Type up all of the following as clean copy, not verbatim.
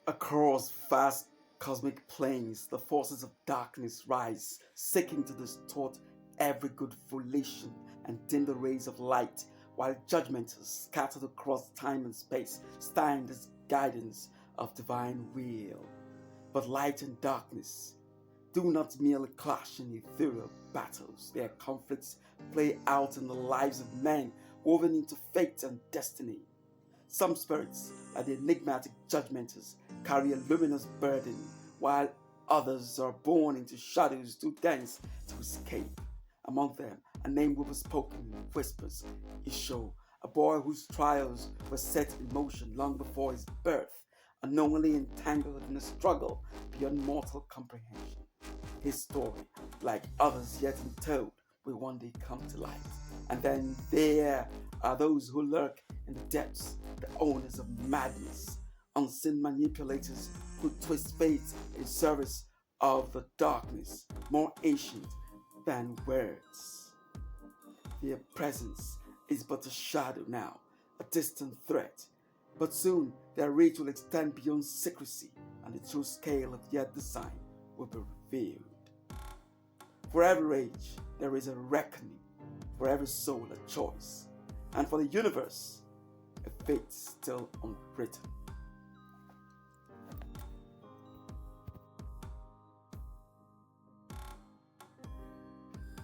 Across vast cosmic planes, the forces of darkness rise, seeking to distort every good volition and dim the rays of light, while judgmenters scattered across time and space stand as guidance of divine will. But light and darkness do not merely clash in ethereal battles, their conflicts play out in the lives of men woven into fate and destiny. Some spirits, like the enigmatic judgmenters, carry a luminous burden, while others are born into shadows too dense to escape. Among them, a name will be spoken in whispers, Isho, a boy whose trials were set in motion long before his birth, unknowingly entangled in a struggle beyond mortal comprehension. His story, like others yet untold, will one day come to light. And then there are those who lurk in the depths, the owners of madness, unseen manipulators who twist fate in service of the darkness, more ancient than words. Their presence is but a shadow now, a distant threat, but soon their reach will extend beyond secrecy, and the true scale of their design will be revealed. For every age, there is a reckoning, for every soul a choice, and for the universe, a fate still unwritten.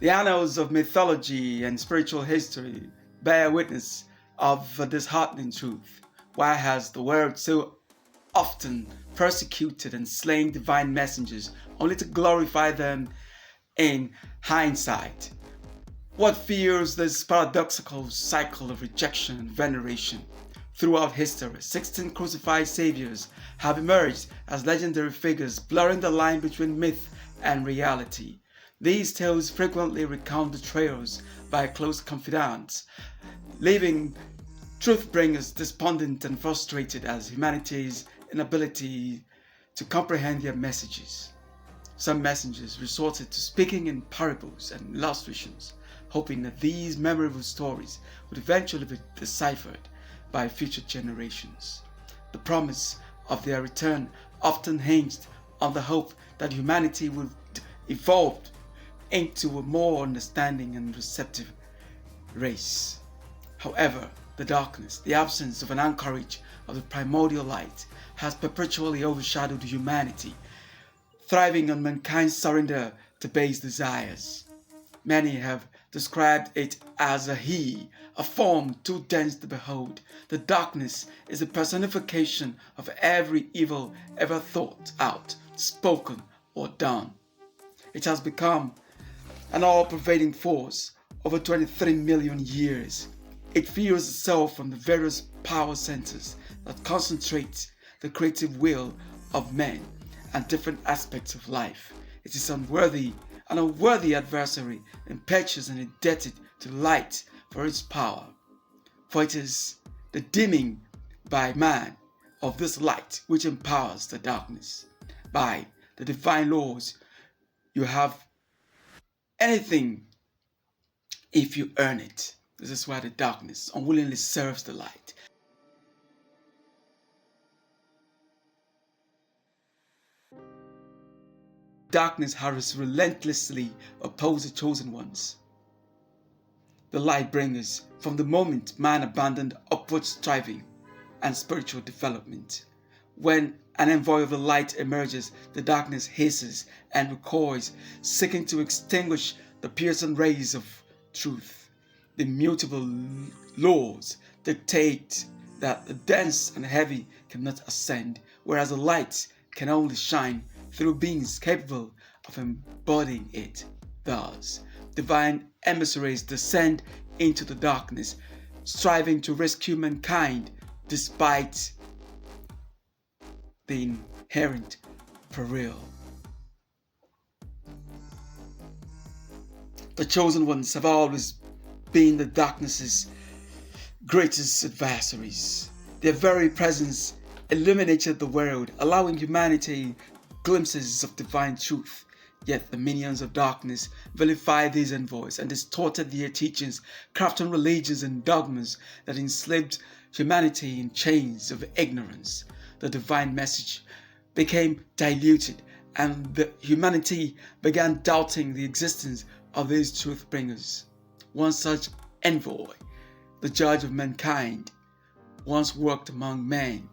The annals of mythology and spiritual history bear witness of a disheartening truth. Why has the world so often persecuted and slain divine messengers only to glorify them in hindsight? What fuels this paradoxical cycle of rejection and veneration? Throughout history, 16 crucified saviors have emerged as legendary figures, blurring the line between myth and reality. These tales frequently recount betrayals by close confidants, leaving truth-bringers despondent and frustrated as humanity's inability to comprehend their messages. Some messengers resorted to speaking in parables and illustrations, hoping that these memorable stories would eventually be deciphered by future generations. The promise of their return often hinged on the hope that humanity would evolve into a more understanding and receptive race. However, the darkness, the absence of an anchorage of the primordial light, has perpetually overshadowed humanity, thriving on mankind's surrender to base desires. Many have described it as a he, a form too dense to behold. The darkness is the personification of every evil ever thought out, spoken, or done. It has become an all-pervading force over 23 million years. It fuels itself from the various power centers that concentrate the creative will of men and different aspects of life. It is an unworthy adversary, impetuous and indebted to light for its power. For it is the dimming by man of this light which empowers the darkness. By the divine laws, you have anything if you earn it. This is why the darkness unwillingly serves the light. Darkness has relentlessly opposed the chosen ones, the light bringers, from the moment man abandoned upward striving and spiritual development. When an envoy of the light emerges, the darkness hisses and recoils, seeking to extinguish the piercing rays of truth. The immutable laws dictate that the dense and heavy cannot ascend, whereas the light can only shine through beings capable of embodying it. Thus, divine emissaries descend into the darkness, striving to rescue mankind despite the inherent peril. The chosen ones have always been the darkness's greatest adversaries. Their very presence illuminated the world, allowing humanity glimpses of divine truth. Yet the minions of darkness vilified these envoys and distorted their teachings, crafting religions and dogmas that enslaved humanity in chains of ignorance. the divine message became diluted, and humanity began doubting the existence of these truth bringers. One such envoy, the judge of mankind, once worked among men.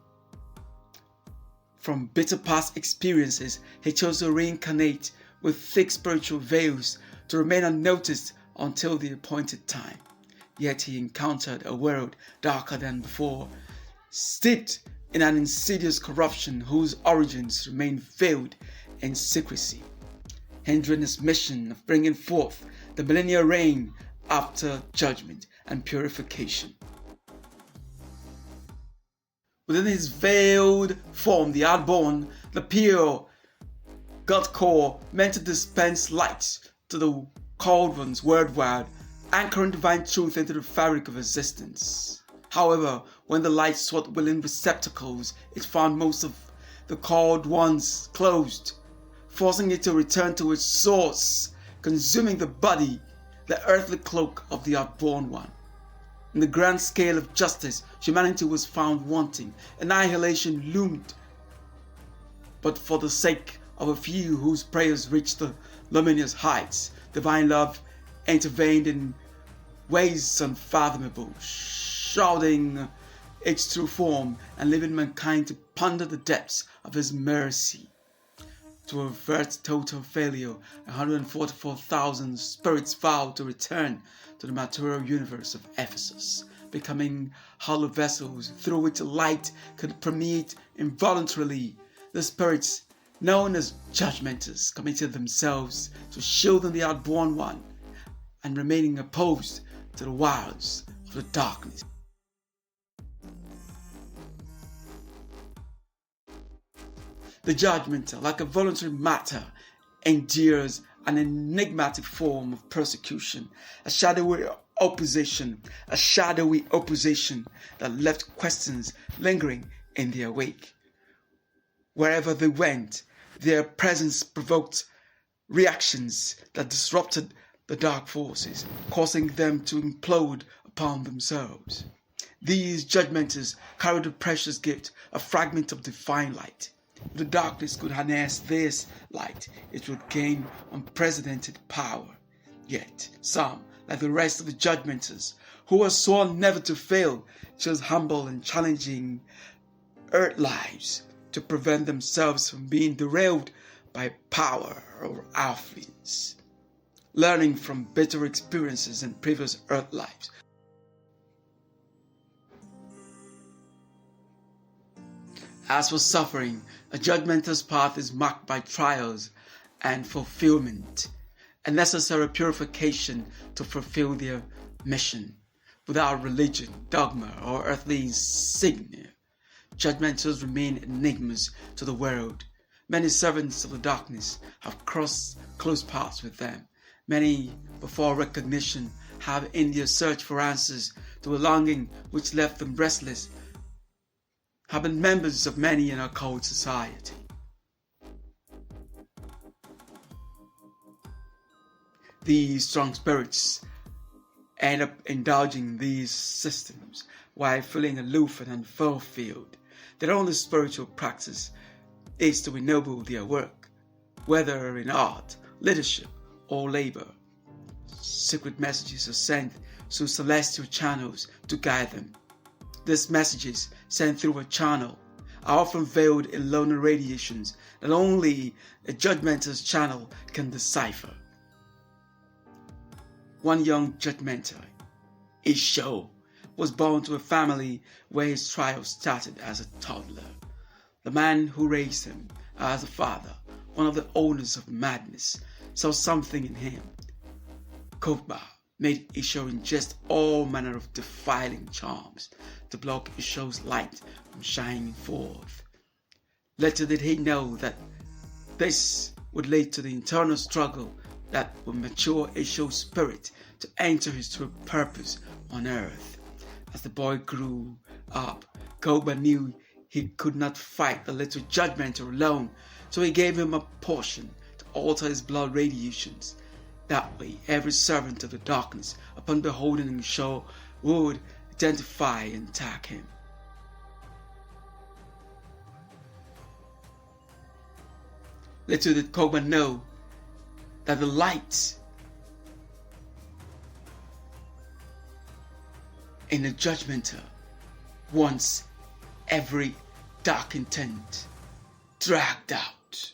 From bitter past experiences, he chose to reincarnate with thick spiritual veils to remain unnoticed until the appointed time. Yet he encountered a world darker than before, steeped in an insidious corruption whose origins remained veiled in secrecy, hindering his mission of bringing forth the millennial reign after judgment and purification. Within his veiled form, the Outborn, the pure God core, meant to dispense light to the called ones worldwide, anchoring divine truth into the fabric of existence. However, when the light sought willing receptacles, it found most of the called ones closed, forcing it to return to its source, consuming the body, the earthly cloak of the Outborn One. In the grand scale of justice, humanity was found wanting. Annihilation loomed. But for the sake of a few whose prayers reached the luminous heights, divine love intervened in ways unfathomable, shrouding its true form and leaving mankind to ponder the depths of his mercy. To avert total failure, 144,000 spirits vowed to return to the material universe of Ephesus, becoming hollow vessels through which light could permeate involuntarily. The spirits, known as Judgementers, committed themselves to shielding the Outborn One and remaining opposed to the wiles of the darkness. The Judgmenter, like a voluntary matter, endures an enigmatic form of persecution, a shadowy opposition that left questions lingering in their wake. Wherever they went, their presence provoked reactions that disrupted the dark forces, causing them to implode upon themselves. These Judgementers carried a precious gift, a fragment of divine light. If the darkness could harness this light, it would gain unprecedented power. Yet some, like the rest of the Judgementers, who were sworn never to fail, chose humble and challenging earth lives to prevent themselves from being derailed by power or affluence. Learning from bitter experiences in previous earth lives, as for suffering, a Judgementer's path is marked by trials and fulfillment, a necessary purification to fulfill their mission. Without religion, dogma, or earthly insignia, Judgementers remain enigmas to the world. Many servants of the darkness have crossed close paths with them. Many, before recognition, have in their search for answers to a longing which left them restless, have been members of many an occult society. These strong spirits end up indulging these systems while feeling aloof and unfulfilled. Their only spiritual practice is to ennoble their work, whether in art, leadership, or labor. Secret messages are sent through celestial channels to guide them. These messages, sent through a channel, are often veiled in lunar radiations that only a Judgementer's channel can decipher. One young Judgementer, Isho, was born to a family where his trial started as a toddler. The man who raised him as a father, one of the owners of madness, saw something in him. Kokba made Isho ingest all manner of defiling charms to block Isho's light from shining forth. Little did he know that this would lead to the internal struggle that would mature Isho's spirit to enter his true purpose on earth. As the boy grew up, Kokba knew he could not fight the little Judgementer alone, so he gave him a portion to alter his blood radiations. That way, every servant of the darkness, upon beholding Isho, would identify and attack him. Little did Koban know that the light in the Judgmenter wants every dark intent dragged out.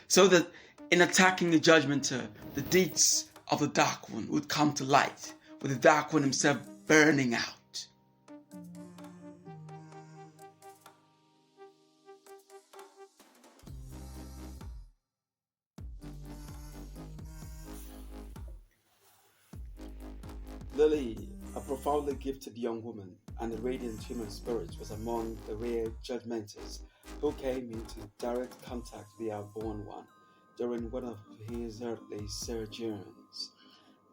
So that in attacking the Judgmenter, the deeds of the Dark One would come to light, with the Dark One himself burning out. Lily, a profoundly gifted young woman and a radiant human spirit, was among the rare Judgementers who came into direct contact with the Outborn One during one of his earthly sojourns.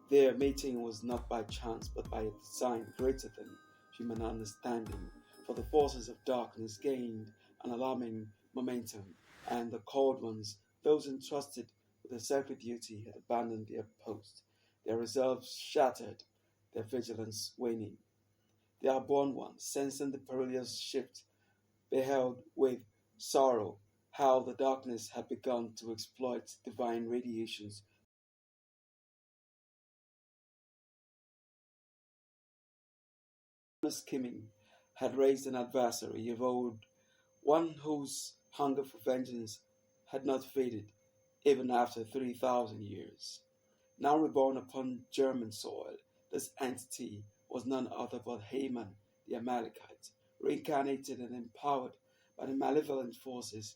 Their meeting was not by chance but by a design greater than human understanding, for the forces of darkness gained an alarming momentum, and the called ones, those entrusted with a sacred duty, had abandoned their post, their resolves shattered, their vigilance waning. The Outborn One, sensing the perilous shift, beheld with sorrow how the darkness had begun to exploit divine radiations scheming, had raised an adversary of old, one whose hunger for vengeance had not faded even after 3,000 years. Now reborn upon German soil, this entity was none other but Haman the Amalekite, reincarnated and empowered by the malevolent forces.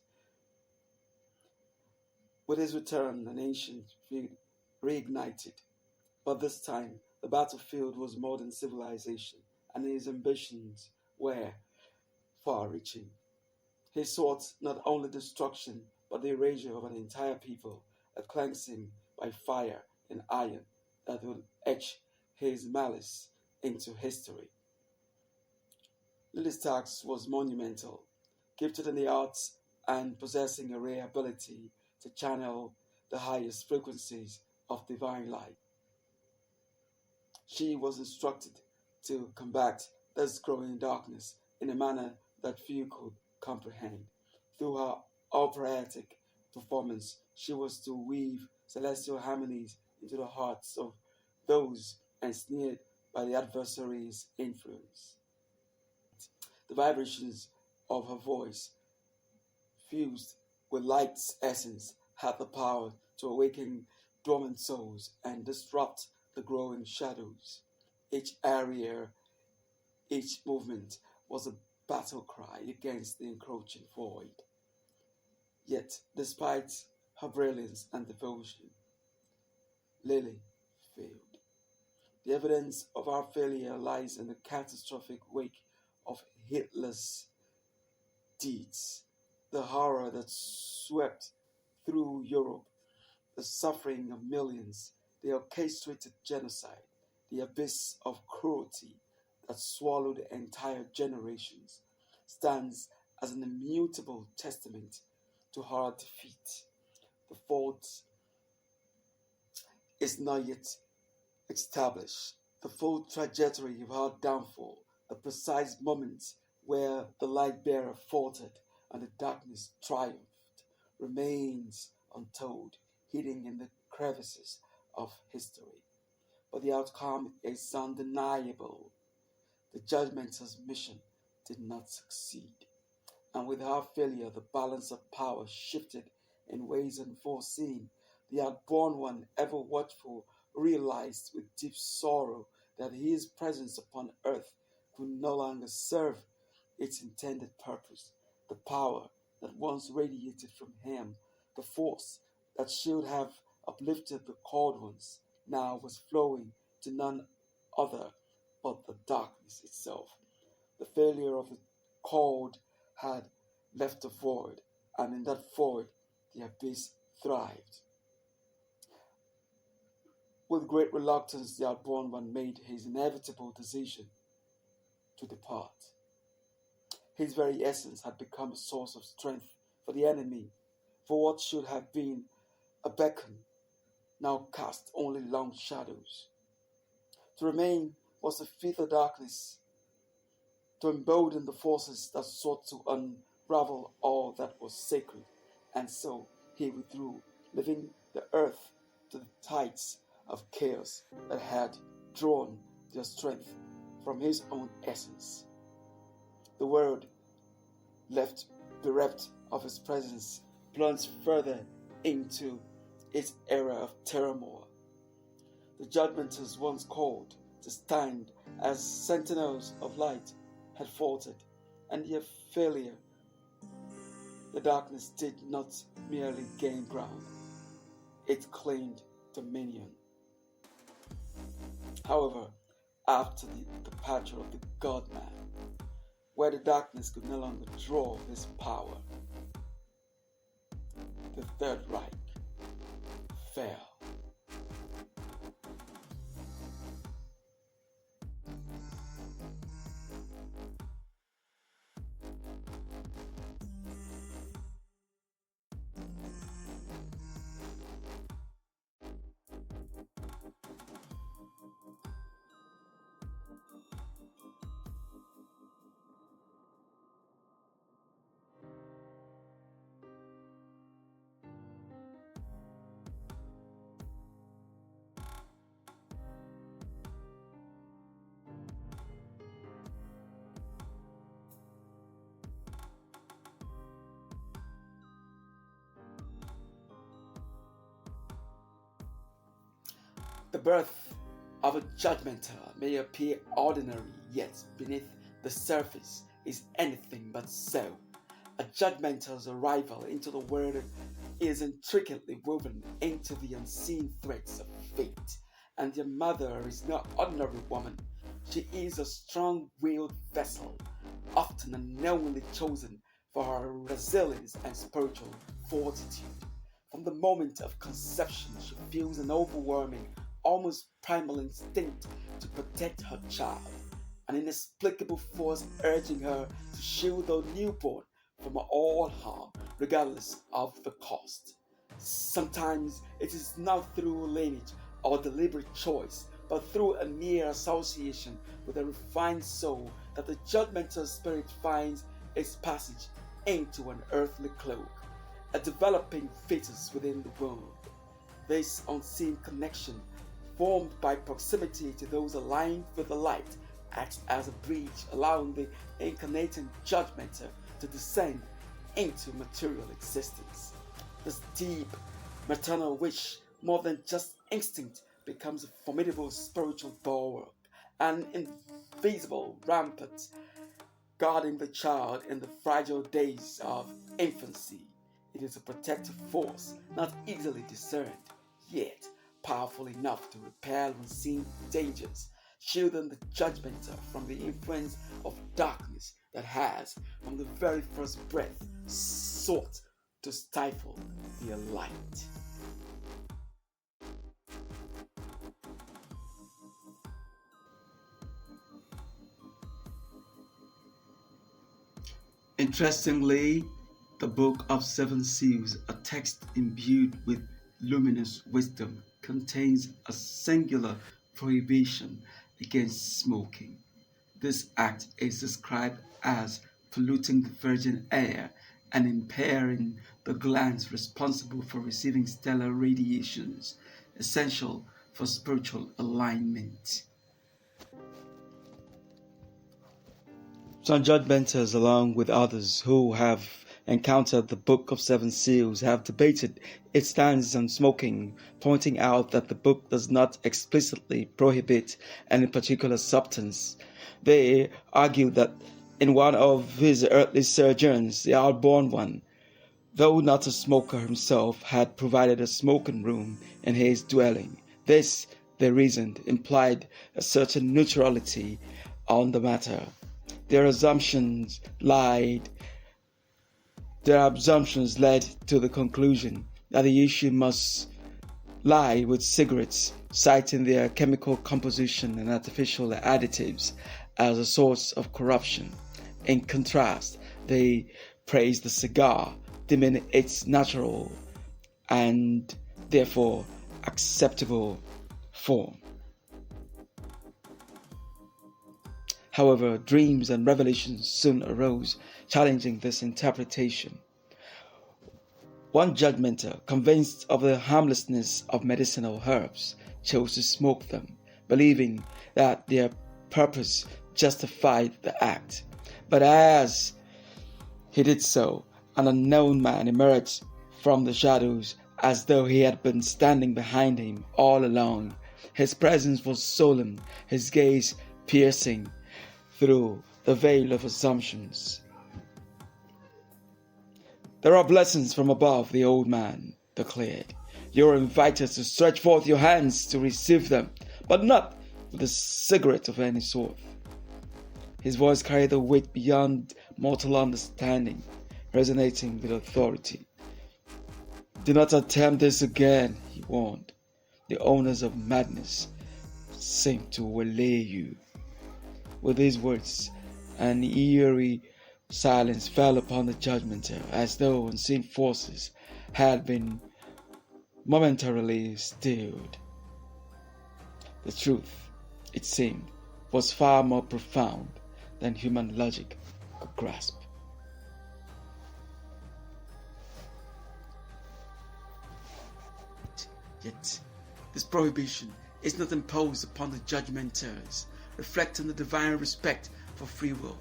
With his return, an ancient feud reignited, but this time the battlefield was modern civilization, and his ambitions were far-reaching. He sought not only destruction, but the erasure of an entire people, a cleansing by fire and iron that would etch his malice into history. Lily's task was monumental, gifted in the arts and possessing a rare ability to channel the highest frequencies of divine light. She was instructed to combat this growing darkness in a manner that few could comprehend. Through her operatic performance, she was to weave celestial harmonies into the hearts of those ensnared by the adversary's influence. The vibrations of her voice, fused with light's essence, had the power to awaken dormant souls and disrupt the growing shadows. Each aria, each movement was a battle cry against the encroaching void. Yet, despite her brilliance and devotion, Lily failed. The evidence of our failure lies in the catastrophic wake of Hitler's deeds, the horror that swept through Europe, the suffering of millions, the orchestrated genocide, the abyss of cruelty that swallowed entire generations, stands as an immutable testament to her defeat. The fault is not yet established. The full trajectory of her downfall, the precise moment where the light bearer faltered and the darkness triumphed, remains untold, hidden in the crevices of history. But the outcome is undeniable. The Judgementer's mission did not succeed, and with her failure, the balance of power shifted in ways unforeseen. The Outborn One, ever watchful, realized with deep sorrow that his presence upon earth could no longer serve its intended purpose. The power that once radiated from him, the force that should have uplifted the called ones, now was flowing to none other but the darkness itself. The failure of the called had left a void, and in that void the abyss thrived. With great reluctance, the Outborn One made his inevitable decision to depart. His very essence had become a source of strength for the enemy, for what should have been a beacon now cast only long shadows. To remain was to feed the darkness, to embolden the forces that sought to ravel all that was sacred, and so he withdrew, leaving the earth to the tides of chaos that had drawn their strength from his own essence. The world, left bereft of his presence, plunged further into its era of turmoil. The Judgementers, once called to stand as sentinels of light, had faltered, and their failure, the darkness did not merely gain ground, it claimed dominion. However, after the departure of the God-man, where the darkness could no longer draw his power, the Third Reich fell. The birth of a judgmenter may appear ordinary, yet beneath the surface is anything but so. A judgmenter's arrival into the world is intricately woven into the unseen threads of fate, and their mother is no ordinary woman. She is a strong-willed vessel, often unknowingly chosen for her resilience and spiritual fortitude. From the moment of conception, she feels an overwhelming, almost primal instinct to protect her child, an inexplicable force urging her to shield the newborn from all harm, regardless of the cost. Sometimes it is not through lineage or deliberate choice, but through a mere association with a refined soul that the judgmental spirit finds its passage into an earthly cloak, a developing fetus within the womb. This unseen connection, formed by proximity to those aligned with the light, acts as a bridge allowing the incarnating judgmenter to descend into material existence. This deep maternal wish, more than just instinct, becomes a formidable spiritual bulwark, an invisible rampart guarding the child in the fragile days of infancy. It is a protective force, not easily discerned, yet powerful enough to repel unseen dangers, shielding the judgmenter from the influence of darkness that has, from the very first breath, sought to stifle their light. Interestingly, the Book of Seven Seals, a text imbued with luminous wisdom, contains a singular prohibition against smoking. This act is described as polluting the virgin air and impairing the glands responsible for receiving stellar radiations, essential for spiritual alignment. Some judgementers, along with others who have encountered the Book of Seven Seals, have debated its stance on smoking, pointing out that the book does not explicitly prohibit any particular substance. They argue that in one of his earthly sojourns, the Outborn One, though not a smoker himself, had provided a smoking room in his dwelling. This, they reasoned, implied a certain neutrality on the matter. Their assumptions led to the conclusion that the issue must lie with cigarettes, citing their chemical composition and artificial additives as a source of corruption. In contrast, they praised the cigar, deeming its natural and therefore acceptable form. However, dreams and revelations soon arose, challenging this interpretation. One judgmenter, convinced of the harmlessness of medicinal herbs, chose to smoke them, believing that their purpose justified the act. But as he did so, an unknown man emerged from the shadows as though he had been standing behind him all along. His presence was solemn, his gaze piercing through the veil of assumptions. "There are blessings from above," the old man declared. "You are invited to stretch forth your hands to receive them, but not with a cigarette of any sort." His voice carried a weight beyond mortal understanding, resonating with authority. "Do not attempt this again," he warned. "The owners of madness seem to waylay you." With these words, an eerie silence fell upon the judgmenter, as though unseen forces had been momentarily stilled. The truth, it seemed, was far more profound than human logic could grasp. Yet, this prohibition is not imposed upon the judgementers, reflecting the divine respect for free will.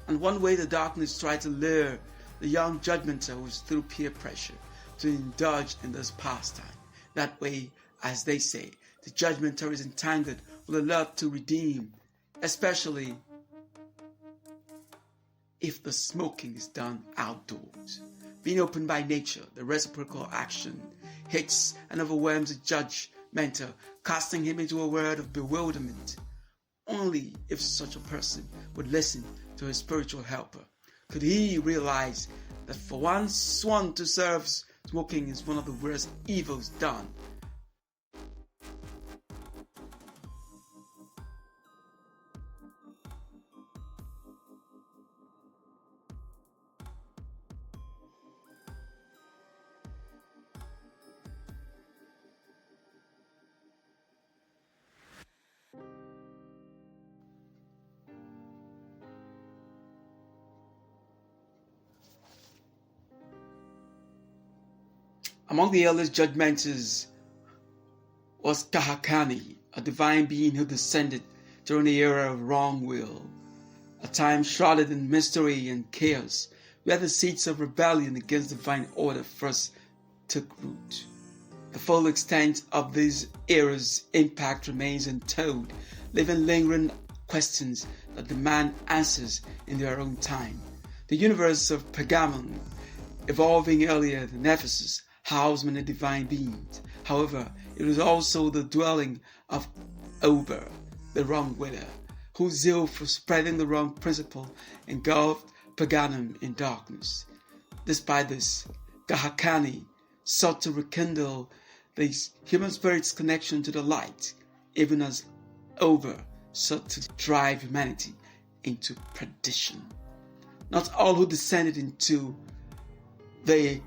And one way the darkness tried to lure the young judgementer was through peer pressure to indulge in this pastime. That way, as they say, the judgementer is entangled with a love to redeem, especially if the smoking is done outdoors. Being open by nature, the reciprocal action hits and overwhelms the judgementer, casting him into a world of bewilderment. Only if such a person would listen to his spiritual helper could he realize that for one sworn to serve, smoking is one of the worst evils done. Among the earliest judgementers was Kahakani, a divine being who descended during the era of wrong will, a time shrouded in mystery and chaos, where the seeds of rebellion against divine order first took root. The full extent of this era's impact remains untold, leaving lingering questions that demand answers in their own time. The universe of Pergamon, evolving earlier than Ephesus, housed many divine beings. However, it was also the dwelling of Ober, the wrong-willer, whose zeal for spreading the wrong principle engulfed Pergamon in darkness. Despite this, Gahakani sought to rekindle the human spirit's connection to the light, even as Ober sought to drive humanity into perdition. Not all who descended into the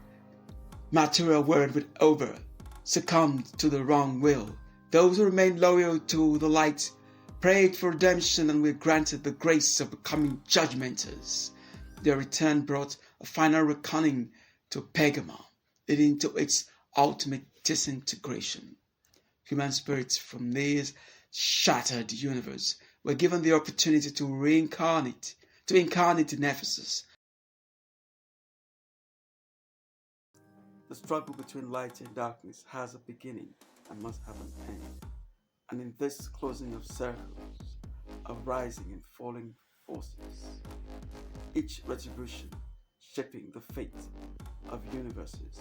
material world with Ober succumbed to the wrong will. Those who remained loyal to the light prayed for redemption and were granted the grace of becoming judgementers. Their return brought a final reckoning to Pergamon, leading to its ultimate disintegration. Human spirits from this shattered universe were given the opportunity to incarnate in Ephesus. The struggle between light and darkness has a beginning and must have an end. And in this closing of circles, of rising and falling forces, each retribution shaping the fate of universes,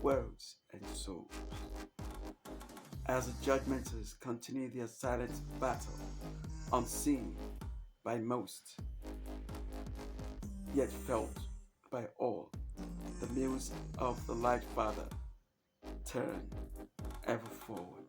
worlds, and souls. As the judgementers continue their silent battle, unseen by most, yet felt by all, the muse of the Light Father turn ever forward.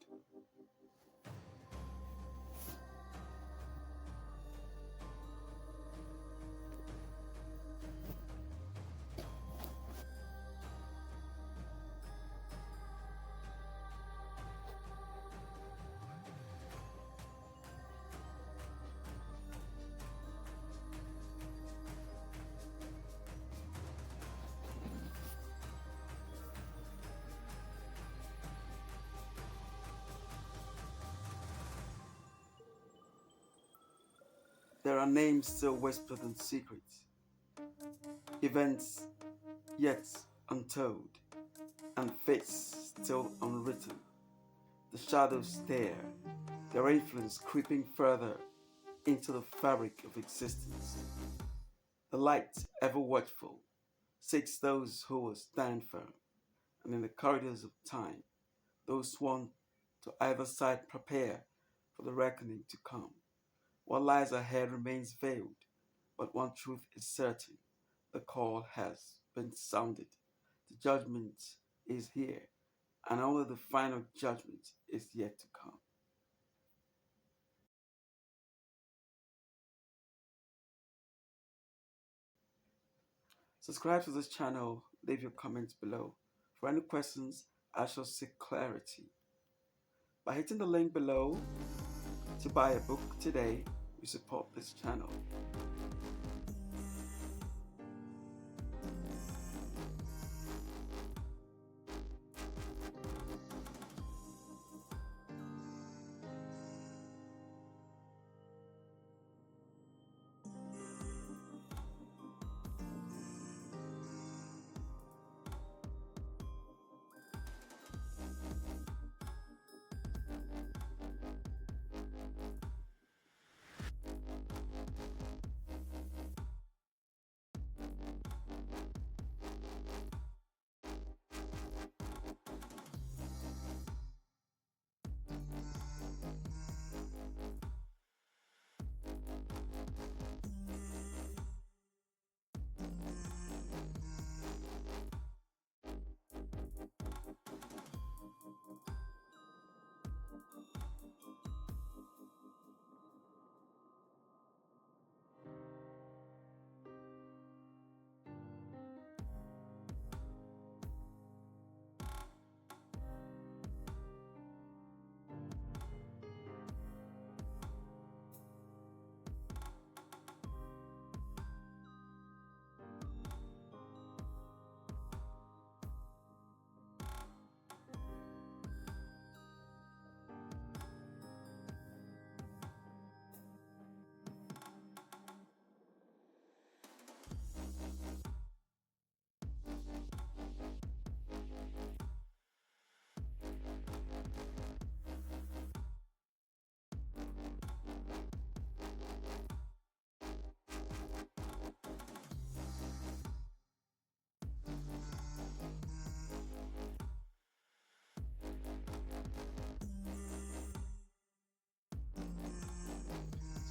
There are names still whispered in secret, events yet untold, and fates still unwritten. The shadows stare, their influence creeping further into the fabric of existence. The light, ever watchful, seeks those who will stand firm, and in the corridors of time, those sworn to either side prepare for the reckoning to come. What lies ahead remains veiled, but one truth is certain: the call has been sounded. The judgment is here, and only the final judgment is yet to come. Subscribe to this channel, leave your comments below. For any questions, I shall seek clarity. By hitting the link below to buy a book today, you support this channel.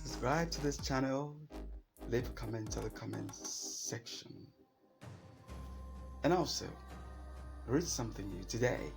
Subscribe to this channel, leave a comment in the comments section, and also read something new today.